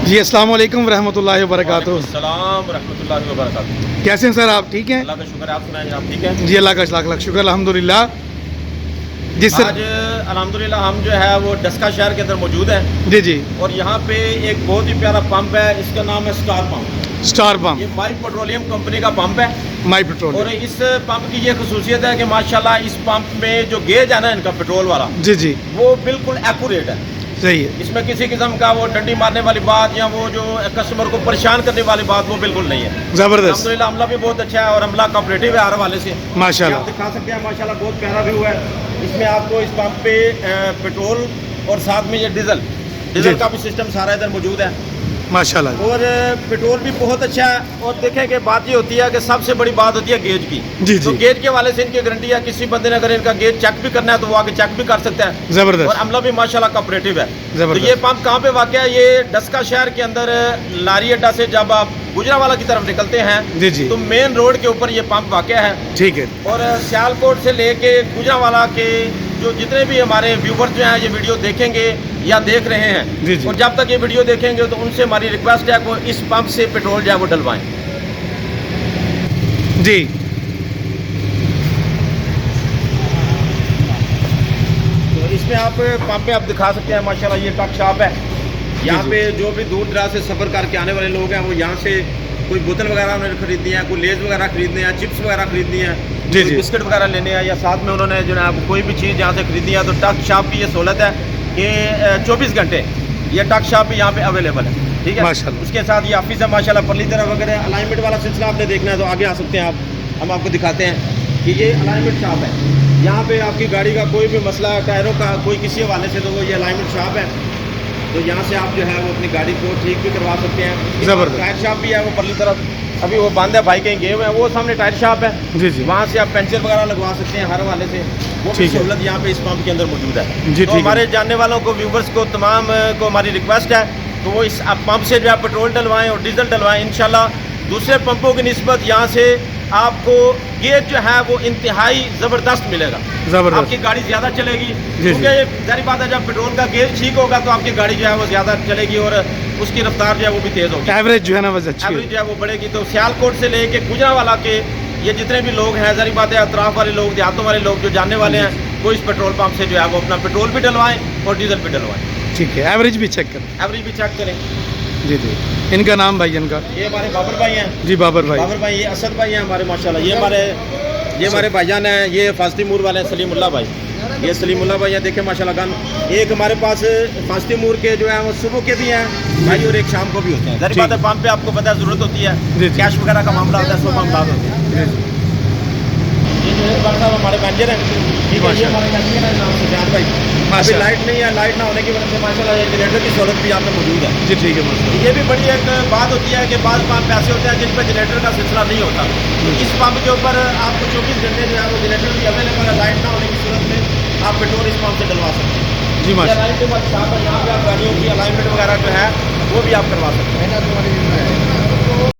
जी अस्सलाम वालेकुम रहमतुल्लाहि व बरकातुहू। सलाम रहमतुल्लाहि व बरकातुहू। कैसे हैं सर आप? ठीक हैं? अल्लाह का शुक्र है, आप सुनाएं, आप ठीक हैं? जी अल्लाह का लाख लाख शुक्र अल्हम्दुलिल्लाह। जी सर। आज अल्हम्दुलिल्लाह हम जो है वो डस्का शहर के अंदर मौजूद हैं जी जी। और यहाँ पे एक बहुत ही प्यारा पंप है, इसका नाम है स्टार पंप। स्टार पंप, ये माई पेट्रोलियम कंपनी का पंप है माई पेट्रोल। और इस पंप की ये खसूसियत है कि माशाल्लाह इस पंप में जो गेज है ना इनका पेट्रोल वाला, जी जी वो बिल्कुल एक्यूरेट है। सही है। इसमें किसी किस्म का वो डंडी मारने वाली बात या वो जो कस्टमर को परेशान करने वाली बात वो बिल्कुल नहीं है। ज़बरदस्त अल्हम्दुलिल्लाह अमला भी बहुत अच्छा है और अमला कोऑपरेटिव है हर हवाले से। माशाल्लाह। आप दिखा सकते हैं माशाल्लाह बहुत प्यारा व्यू है। इसमें आपको इस पंप पे पेट्रोल और साथ में ये डीजल का भी सिस्टम सारा इधर मौजूद है माशाल्लाह। और पेट्रोल भी बहुत अच्छा है। और देखें कि बात ये होती है कि सबसे बड़ी बात होती है गेज की। जी तो जी गेज के वाले से इनकी गारंटी है, किसी बंदे ने अगर इनका गेज चेक भी करना है तो वो आके चेक भी कर सकता है। और ज़बरदस्त अमला भी माशाल्लाह कोऑपरेटिव है। तो ज़बरदस्त। ये पंप कहाँ पे वाक़ है? ये डस्का शहर के अंदर लारी अड्डा से जब आप गुजरावाला की तरफ निकलते हैं जी जी तो मेन रोड के ऊपर ये पंप वाक़ है। ठीक है। और सियालकोट से लेके गुजरावाला के जो जितने भी हमारे व्यूवर्स जो हैं ये वीडियो देखेंगे या देख रहे हैं, जी जी और जब तक ये वीडियो देखेंगे तो उनसे हमारी रिक्वेस्ट है कि इस पंप से पेट्रोल जो है वो डलवाएं। जी तो इसमें आप पंप पे आप दिखा सकते हैं माशाल्लाह ये टक शॉप है। यहाँ जी। पे जो भी दूर दराज से सफ़र करके आने वाले लोग हैं वो यहाँ से कोई बोतल वगैरह उन्होंने खरीदनी है, कोई लेज वगैरह खरीदनी है, चिप्स वगैरह खरीदनी है, जी कोई जी बिस्किट वगैरह लेने हैं या साथ में उन्होंने जो है कोई भी चीज़ यहाँ से खरीदनी है तो टक शॉप की ये सहूलत है कि 24 घंटे ये टक शॉप भी यहाँ पे अवेलेबल है। ठीक है माशाल्लाह। उसके साथ ये ऑफिस है माशाल्लाह परली तरफ। अगर अलाइनमेंट वाला सिलसिला आपने देखना है तो आगे आ सकते हैं आप, हम आपको दिखाते हैं कि ये अलाइनमेंट शॉप है। यहाँ पे आपकी गाड़ी का कोई भी मसला टायरों का कोई किसी हवाले से तो वो ये अलाइनमेंट शॉप है। तो यहाँ से आप जो है वो अपनी गाड़ी को ठीक भी करवा सकते हैं। ज़बरदस्त। टायर शॉप भी है वो परली तरफ, अभी वो बंद है, भाई कहीं गए हुए हैं, वो सामने टायर शॉप है। जी जी वहाँ से आप पेंचर वगैरह लगवा सकते हैं हर वाले से। वो भी ठीक है। सहूलत यहाँ पे इस पंप के अंदर मौजूद है। जी तो ठीक है। हमारे जानने वालों को व्यूवर्स को तमाम को हमारी रिक्वेस्ट है तो वो इस पंप से जो है पेट्रोल डलवाएं और डीजल डलवाएं। इंशाल्लाह दूसरे पंपों की निस्बत यहाँ से आपको गेज जो है वो इंतहाई ज़बरदस्त मिलेगा। ज़बरदस्त आपकी गाड़ी ज़्यादा चलेगी जी। क्योंकि ये जारी बात है जब पेट्रोल का गेज ठीक होगा तो आपकी गाड़ी जो है वो ज़्यादा चलेगी और उसकी रफ्तार जो है वो भी तेज़ होगी, एवरेज जो है ना बस अच्छी एवरेज है। जो है वो बढ़ेगी। तो सियालकोट से लेके गुजरावाला के ये जितने भी लोग हैं, जारी बात है अतराफ वाले लोग, देहातों वाले लोग जो जानने वाले हैं वो इस पेट्रोल पंप से जो है वो अपना पेट्रोल भी डलवाएं और डीजल भी डलवाएं। ठीक है, एवरेज भी चेक करें। एवरेज भी चेक करें। जी जी। इनका नाम भाई इनका? ये हमारे बाबर भाई हैं। जी बाबर भाई। बाबर भाई, ये असद भाई हैं हमारे माशाल्लाह। ये हमारे भाईजान हैं, ये फास्ती मूर वाले हैं सलीमुल्लाह भाई। ये सलीमुल्लाह भाई हैं, देखें माशाल्लाह गन। एक हमारे पास फास्ती मूर के जो है वो सुबह के भी हैं भाई और एक शाम को भी होते हैं। जारी बात है पंप पे आपको पता है ज़रूरत होती है, जी। कैश वगैरह का मामला होता है, सो मामला होते हैं। ये जो है भाई साहब हमारे मैनेजर हैं। ठीक है, ये हमारे मैनेजर हैं नाम सुजान भाई। अभी माशाल्लाह। लाइट नहीं है, लाइट ना होने की वजह से माशाल्लाह ये जनरेटर की सहूलत भी यहाँ पे मौजूद है। जी ठीक है माशाल्लाह। ये भी बड़ी एक बात होती है कि बाद पंप ऐसे होते हैं जिन पर जनरेटर का सिलसिला नहीं होता। तो इस पंप के ऊपर आपको 24 घंटे जो है वो जनरेटर भी अवेलेबल है। लाइट ना होने की सूरत में आप पेट्रोल इस पंप से डलवा सकते हैं। जी माशाल्लाह। अलाइनमेंट यहाँ पे आप गाड़ियों की अलाइनमेंट वगैरह जो है वो भी आप करवा सकते हैं।